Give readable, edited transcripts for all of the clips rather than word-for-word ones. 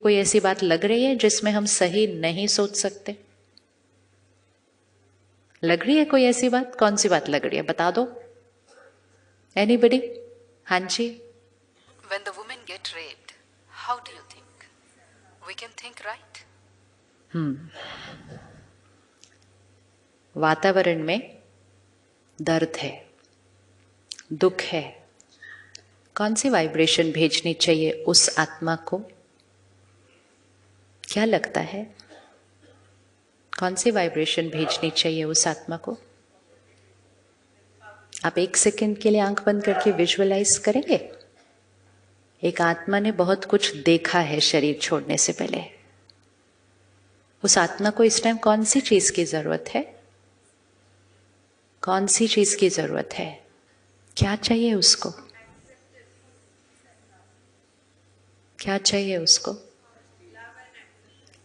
कोई ऐसी बात लग रही है जिसमें हम सही नहीं सोच सकते? लग रही है कोई ऐसी बात? कौन सी बात लग रही है, बता दो। एनीबडी? हाँ जी। When the women get raped, how do you think? We can think right? वातावरण में दर्द है, दुख है, कौन सी वाइब्रेशन भेजनी चाहिए उस आत्मा को? क्या लगता है कौन सी वाइब्रेशन भेजनी चाहिए उस आत्मा को? आप एक सेकंड के लिए आंख बंद करके विजुअलाइज करेंगे। एक आत्मा ने बहुत कुछ देखा है शरीर छोड़ने से पहले। उस आत्मा को इस टाइम कौन सी चीज की जरूरत है? कौन सी चीज की जरूरत है? क्या चाहिए उसको? क्या चाहिए उसको?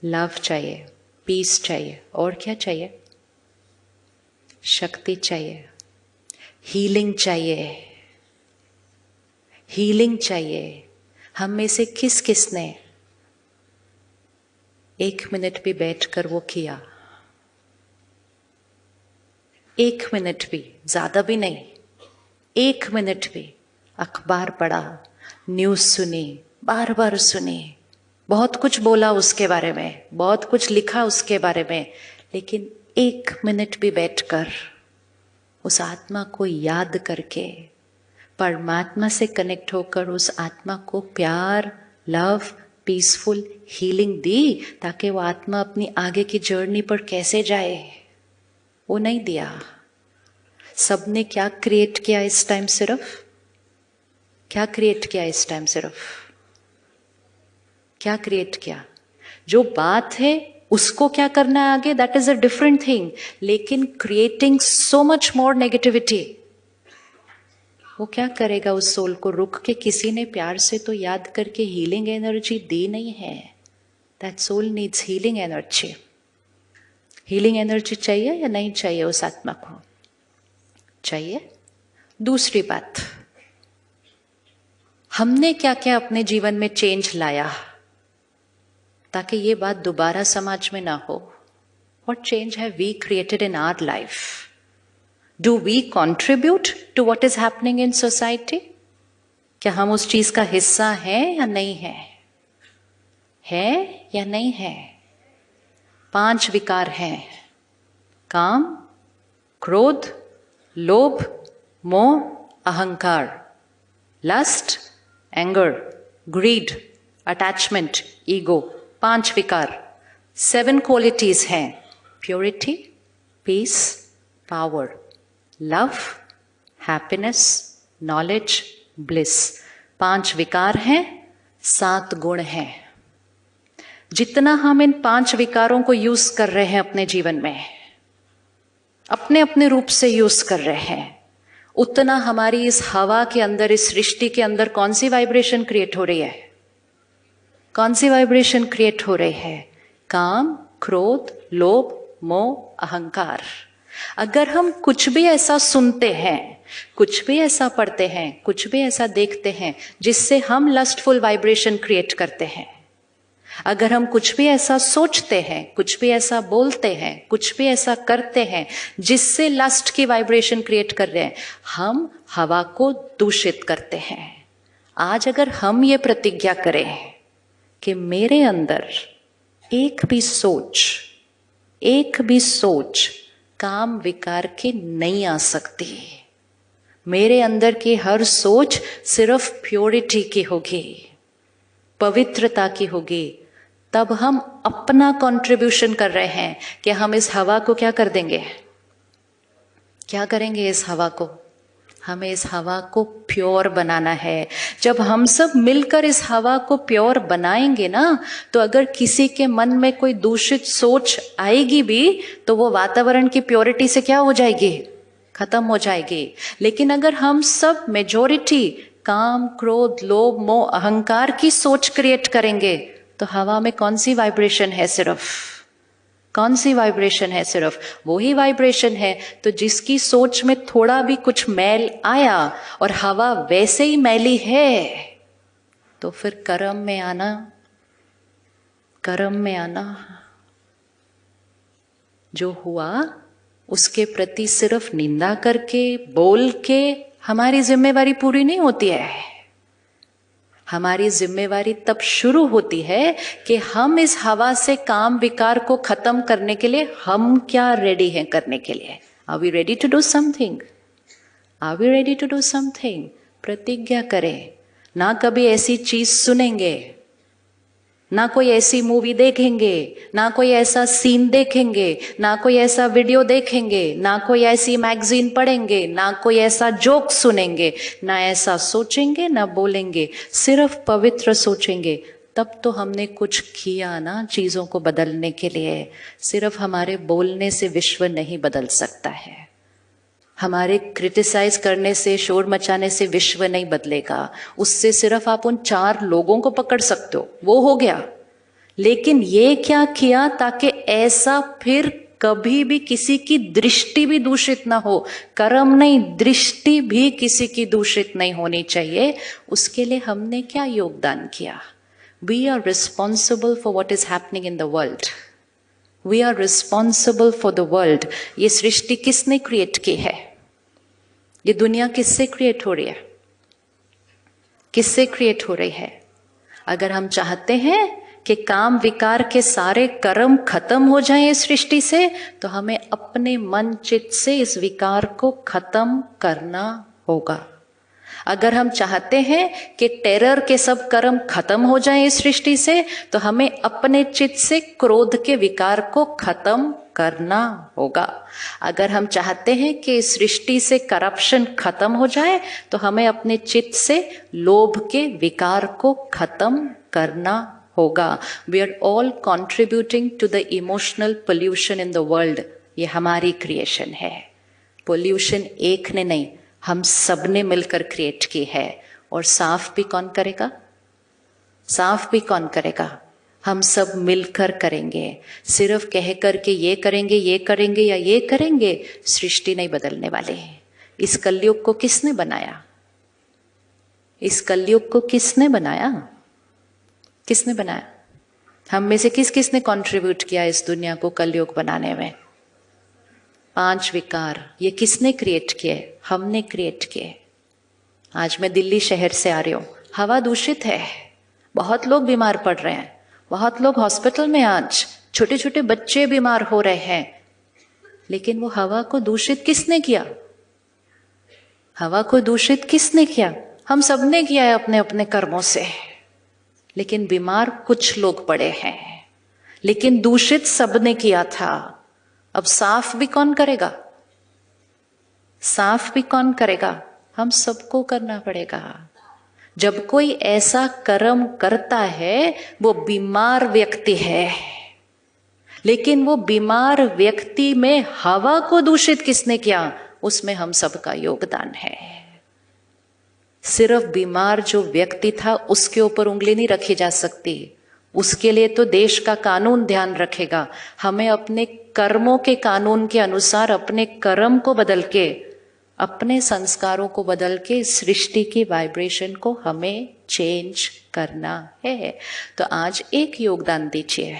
लव चाहिए, पीस चाहिए, और क्या चाहिए? शक्ति चाहिए, हीलिंग चाहिए, हीलिंग चाहिए। हम में से किस किसने 1 मिनट भी बैठकर वो किया? 1 मिनट भी, ज्यादा भी नहीं, 1 मिनट भी अखबार पढ़ा, न्यूज सुनी, बार बार सुनी, बहुत कुछ बोला उसके बारे में, बहुत कुछ लिखा उसके बारे में, लेकिन 1 मिनट भी बैठकर उस आत्मा को याद करके परमात्मा से कनेक्ट होकर उस आत्मा को प्यार, लव, पीसफुल हीलिंग दी, ताकि वो आत्मा अपनी आगे की जर्नी पर कैसे जाए, वो नहीं दिया। सबने क्या क्रिएट किया इस टाइम? सिर्फ क्या क्रिएट किया इस टाइम? सिर्फ क्या क्रिएट किया? जो बात है उसको क्या करना है आगे, that is a different thing, लेकिन creating so much more negativity, वो क्या करेगा उस सोल को? रुक के किसी ने प्यार से तो याद करके हीलिंग एनर्जी दी नहीं है। That soul needs healing energy. Healing energy चाहिए या नहीं चाहिए उस आत्मा को? चाहिए। दूसरी बात, हमने क्या क्या अपने जीवन में चेंज लाया ताकि ये बात दोबारा समाज में ना हो? What change have we created in our life? Do we contribute to what is happening in society? क्या हम उस चीज का हिस्सा हैं या नहीं है? है या नहीं है? 5 विकार हैं: काम, क्रोध, लोभ, मोह, अहंकार, lust, anger, greed, attachment, ego. 5 विकार, 7 क्वालिटीज हैं: purity, peace, power, love, happiness, knowledge, bliss. 5 विकार हैं, 7 गुण हैं। जितना हम इन 5 विकारों को यूज कर रहे हैं अपने जीवन में, अपने अपने रूप से यूज कर रहे हैं, उतना हमारी इस हवा के अंदर, इस सृष्टि के अंदर कौन सी वाइब्रेशन क्रिएट हो रही है? कौन सी वाइब्रेशन क्रिएट हो रही है? काम, क्रोध, लोभ, मोह, अहंकार। अगर हम कुछ भी ऐसा सुनते हैं, कुछ भी ऐसा पढ़ते हैं, कुछ भी ऐसा देखते हैं जिससे हम लस्टफुल वाइब्रेशन क्रिएट करते हैं, अगर हम कुछ भी ऐसा सोचते हैं, कुछ भी ऐसा बोलते हैं, कुछ भी ऐसा करते हैं जिससे लस्ट की वाइब्रेशन क्रिएट कर रहे हैं, हम हवा को दूषित करते हैं। आज अगर हम ये प्रतिज्ञा करें कि मेरे अंदर एक भी सोच काम विकार की नहीं आ सकती, मेरे अंदर की हर सोच सिर्फ प्योरिटी की होगी, पवित्रता की होगी, तब हम अपना कंट्रीब्यूशन कर रहे हैं कि हम इस हवा को क्या कर देंगे? क्या करेंगे इस हवा को? हमें इस हवा को प्योर बनाना है। जब हम सब मिलकर इस हवा को प्योर बनाएंगे ना, तो अगर किसी के मन में कोई दूषित सोच आएगी भी, तो वो वातावरण की प्योरिटी से क्या हो जाएगी? खत्म हो जाएगी। लेकिन अगर हम सब मेजॉरिटी काम, क्रोध, लोभ, मोह, अहंकार की सोच क्रिएट करेंगे, तो हवा में कौन सी वाइब्रेशन है? सिर्फ कौन सी वाइब्रेशन है? सिर्फ वही वाइब्रेशन है। तो जिसकी सोच में थोड़ा भी कुछ मैल आया और हवा वैसे ही मैली है, तो फिर कर्म में आना कर्म में आना। जो हुआ उसके प्रति सिर्फ निंदा करके, बोल के हमारी जिम्मेवारी पूरी नहीं होती है। हमारी जिम्मेवारी तब शुरू होती है कि हम इस हवा से काम विकार को खत्म करने के लिए हम क्या रेडी हैं करने के लिए। Are we ready to do something? Are we ready to do something? प्रतिज्ञा करें, ना कभी ऐसी चीज सुनेंगे, ना कोई ऐसी मूवी देखेंगे, ना कोई ऐसा सीन देखेंगे, ना कोई ऐसा वीडियो देखेंगे, ना कोई ऐसी मैगजीन पढ़ेंगे, ना कोई ऐसा जोक सुनेंगे, ना ऐसा सोचेंगे, ना बोलेंगे, सिर्फ पवित्र सोचेंगे। तब तो हमने कुछ किया ना चीजों को बदलने के लिए। सिर्फ हमारे बोलने से विश्व नहीं बदल सकता है, हमारे क्रिटिसाइज करने से, शोर मचाने से विश्व नहीं बदलेगा। उससे सिर्फ आप उन 4 लोगों को पकड़ सकते हो, वो हो गया। लेकिन ये क्या किया ताकि ऐसा फिर कभी भी किसी की दृष्टि भी दूषित ना हो। कर्म नहीं, दृष्टि भी किसी की दूषित नहीं होनी चाहिए। उसके लिए हमने क्या योगदान किया? We are responsible for what is happening in the world. We are responsible for the world. ये सृष्टि किसने क्रिएट की है? ये दुनिया किससे क्रिएट हो रही है? किससे क्रिएट हो रही है? अगर हम चाहते हैं कि काम विकार के सारे कर्म खत्म हो जाएं इस सृष्टि से, तो हमें अपने मन चित्त से इस विकार को खत्म करना होगा। अगर हम चाहते हैं कि टेरर के सब कर्म खत्म हो जाएं इस सृष्टि से, तो हमें अपने चित्त से क्रोध के विकार को खत्म करना होगा। अगर हम चाहते हैं कि इस सृष्टि से करप्शन खत्म हो जाए, तो हमें अपने चित्त से लोभ के विकार को खत्म करना होगा। We are all contributing to the emotional pollution in the world. ये हमारी क्रिएशन है। पोल्यूशन एक ने नहीं, हम सब ने मिलकर क्रिएट की है। और साफ भी कौन करेगा? साफ भी कौन करेगा? हम सब मिलकर करेंगे। सिर्फ कह करके ये करेंगे, ये करेंगे या ये करेंगे, सृष्टि नहीं बदलने वाले। इस कलयुग को किसने बनाया? इस कलयुग को किसने बनाया? किसने बनाया? हम में से किस किसने कंट्रीब्यूट किया इस दुनिया को कलयुग बनाने में? 5 विकार ये किसने क्रिएट किए? हमने क्रिएट किए। आज मैं दिल्ली शहर से आ रही हूँ, हवा दूषित है, बहुत लोग बीमार पड़ रहे हैं, बहुत लोग हॉस्पिटल में, आज छोटे छोटे बच्चे बीमार हो रहे हैं। लेकिन वो हवा को दूषित किसने किया? हवा को दूषित किसने किया? हम सब ने किया है अपने अपने कर्मों से। लेकिन बीमार कुछ लोग पड़े हैं, लेकिन दूषित सबने किया था। अब साफ भी कौन करेगा? साफ भी कौन करेगा? हम सबको करना पड़ेगा। जब कोई ऐसा कर्म करता है, वो बीमार व्यक्ति है, लेकिन वो बीमार व्यक्ति में हवा को दूषित किसने किया? उसमें हम सबका योगदान है। सिर्फ बीमार जो व्यक्ति था उसके ऊपर उंगली नहीं रखी जा सकती। उसके लिए तो देश का कानून ध्यान रखेगा। हमें अपने कर्मों के कानून के अनुसार अपने कर्म को बदल के, अपने संस्कारों को बदल के सृष्टि की वाइब्रेशन को हमें चेंज करना है। तो आज एक योगदान दीजिए,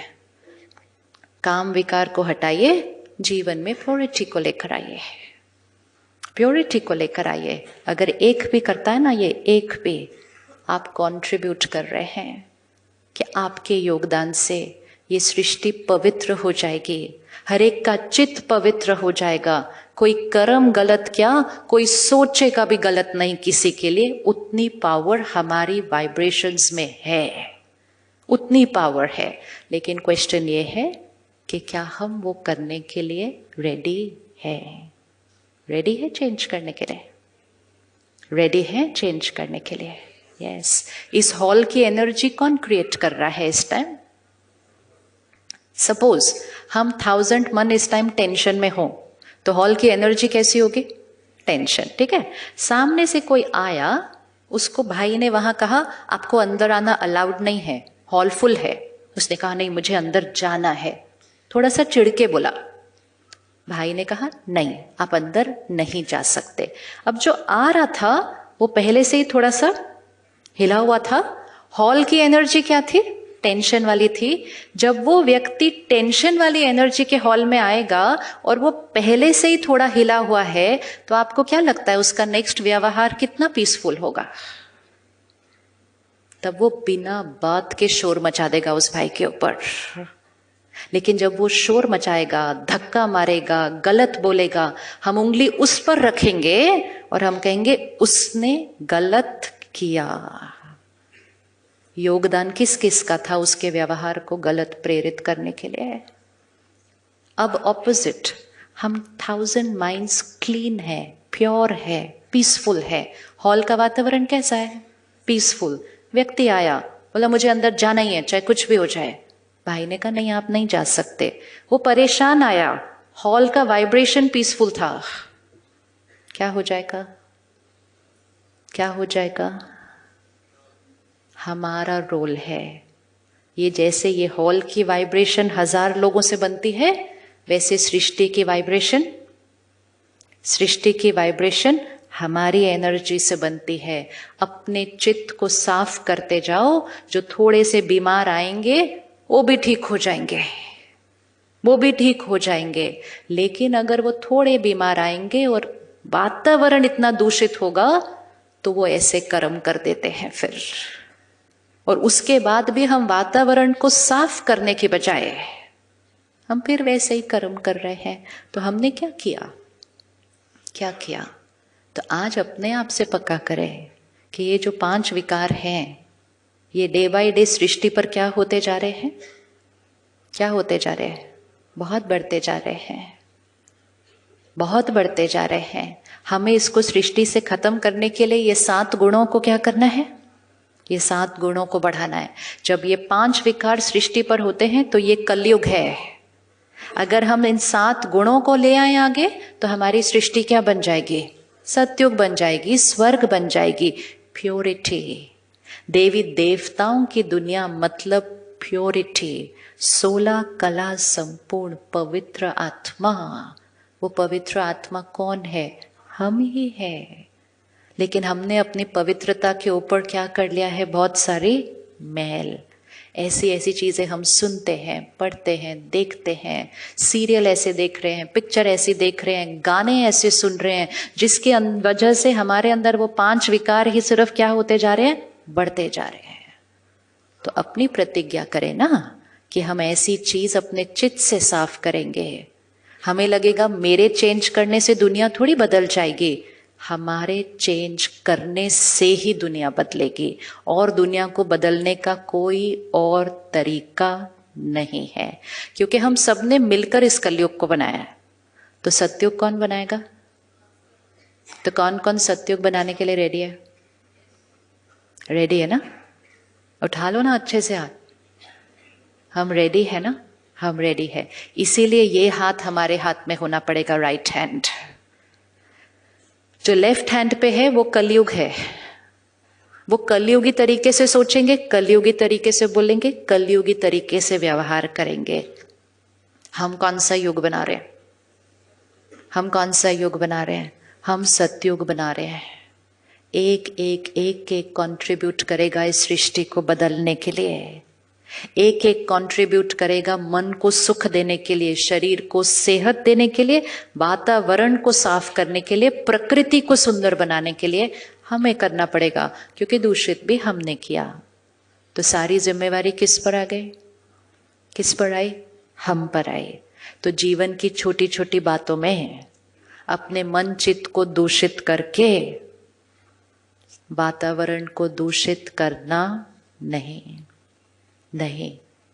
काम विकार को हटाइए, जीवन में प्योरिटी को लेकर आइए। प्योरिटी को लेकर आइए। अगर एक भी करता है ना, ये एक भी आप कंट्रीब्यूट कर रहे हैं कि आपके योगदान से ये सृष्टि पवित्र हो जाएगी, हर एक का चित्त पवित्र हो जाएगा। कोई कर्म गलत क्या, कोई सोचेगा भी गलत नहीं किसी के लिए। उतनी पावर हमारी वाइब्रेशंस में है, उतनी पावर है। लेकिन क्वेश्चन ये है कि क्या हम वो करने के लिए रेडी है? रेडी है चेंज करने के लिए? रेडी है चेंज करने के लिए? यस। इस हॉल की एनर्जी कौन क्रिएट कर रहा है इस टाइम? सपोज हम 1000 मन इस टाइम टेंशन में हो, तो हॉल की एनर्जी कैसी होगी? टेंशन। ठीक है। सामने से कोई आया, उसको भाई ने वहां कहा आपको अंदर आना अलाउड नहीं है, हॉल फुल है। उसने कहा नहीं मुझे अंदर जाना है, थोड़ा सा चिढ़के बोला। भाई ने कहा नहीं आप अंदर नहीं जा सकते। अब जो आ रहा था वो पहले से ही थोड़ा सा हिला हुआ था। हॉल की एनर्जी क्या थी? टेंशन वाली थी। जब वो व्यक्ति टेंशन वाली एनर्जी के हॉल में आएगा और वो पहले से ही थोड़ा हिला हुआ है, तो आपको क्या लगता है उसका नेक्स्ट व्यवहार कितना पीसफुल होगा? तब वो बिना बात के शोर मचा देगा उस भाई के ऊपर। लेकिन जब वो शोर मचाएगा, धक्का मारेगा, गलत बोलेगा, हम उंगली उस पर रखेंगे और हम कहेंगे उसने गलत किया। योगदान किस किस का था उसके व्यवहार को गलत प्रेरित करने के लिए? अब ऑपोजिट, हम 1000 माइंड्स क्लीन है, प्योर है, पीसफुल है। हॉल का वातावरण कैसा है? पीसफुल। व्यक्ति आया, बोला मुझे अंदर जाना ही है, चाहे कुछ भी हो जाए। भाई ने कहा नहीं, आप नहीं जा सकते। वो परेशान आया, हॉल का वाइब्रेशन पीसफुल था। क्या हो जाएगा? क्या हो जाएगा? हमारा रोल है ये। जैसे ये हॉल की वाइब्रेशन 1000 लोगों से बनती है, वैसे सृष्टि की वाइब्रेशन हमारी एनर्जी से बनती है। अपने चित्त को साफ करते जाओ। जो थोड़े से बीमार आएंगे वो भी ठीक हो जाएंगे, लेकिन अगर वो थोड़े बीमार आएंगे और वातावरण इतना दूषित होगा तो वो ऐसे कर्म कर देते हैं फिर। और उसके बाद भी हम वातावरण को साफ करने के बजाय हम फिर वैसे ही कर्म कर रहे हैं। तो हमने क्या किया? तो आज अपने आप से पक्का करें कि ये जो 5 विकार हैं, ये डे बाय डे सृष्टि पर क्या होते जा रहे हैं? बहुत बढ़ते जा रहे हैं। हमें इसको सृष्टि से खत्म करने के लिए ये 7 गुणों को क्या करना है? ये 7 गुणों को बढ़ाना है। जब ये 5 विकार सृष्टि पर होते हैं तो ये कलयुग है। अगर हम इन 7 गुणों को ले आए आगे तो हमारी सृष्टि क्या बन जाएगी? सतयुग बन जाएगी, स्वर्ग बन जाएगी। प्योरिटी, देवी देवताओं की दुनिया मतलब प्योरिटी। 16 कला संपूर्ण पवित्र आत्मा। वो पवित्र आत्मा कौन है? हम ही है। लेकिन हमने अपनी पवित्रता के ऊपर क्या कर लिया है? बहुत सारी मैल। ऐसी चीजें हम सुनते हैं, पढ़ते हैं, देखते हैं। सीरियल ऐसे देख रहे हैं, पिक्चर ऐसी देख रहे हैं, गाने ऐसे सुन रहे हैं, जिसके वजह से हमारे अंदर वो 5 विकार ही सिर्फ क्या होते जा रहे हैं? बढ़ते जा रहे हैं। तो अपनी प्रतिज्ञा करें ना कि हम ऐसी चीज अपने चित्त से साफ करेंगे। हमें लगेगा मेरे चेंज करने से दुनिया थोड़ी बदल जाएगी। हमारे चेंज करने से ही दुनिया बदलेगी, और दुनिया को बदलने का कोई और तरीका नहीं है। क्योंकि हम सब ने मिलकर इस कलयुग को बनाया है। तो सतयुग कौन बनाएगा? तो कौन कौन सतयुग बनाने के लिए रेडी है? रेडी है ना? उठा लो ना अच्छे से हाथ। हम रेडी है ना? हम रेडी है। इसीलिए ये हाथ हमारे हाथ में होना पड़ेगा, राइट हैंड। जो लेफ्ट हैंड पे है वो कलयुग है। वो कलयुगी तरीके से सोचेंगे, कलयुगी तरीके से बोलेंगे, कलयुगी तरीके से व्यवहार करेंगे। हम कौन सा युग बना रहे हैं? हम सतयुग बना रहे हैं। एक कंट्रीब्यूट करेगा इस सृष्टि को बदलने के लिए। एक कंट्रीब्यूट करेगा मन को सुख देने के लिए, शरीर को सेहत देने के लिए, वातावरण को साफ करने के लिए, प्रकृति को सुंदर बनाने के लिए हमें करना पड़ेगा। क्योंकि दूषित भी हमने किया। तो सारी जिम्मेवारी किस पर आ गई? किस पर आई? हम पर आई। तो जीवन की छोटी छोटी बातों में अपने मन चित्त को दूषित करके वातावरण को दूषित करना नहीं।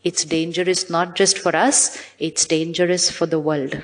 It's dangerous not just for us, it's dangerous for the world.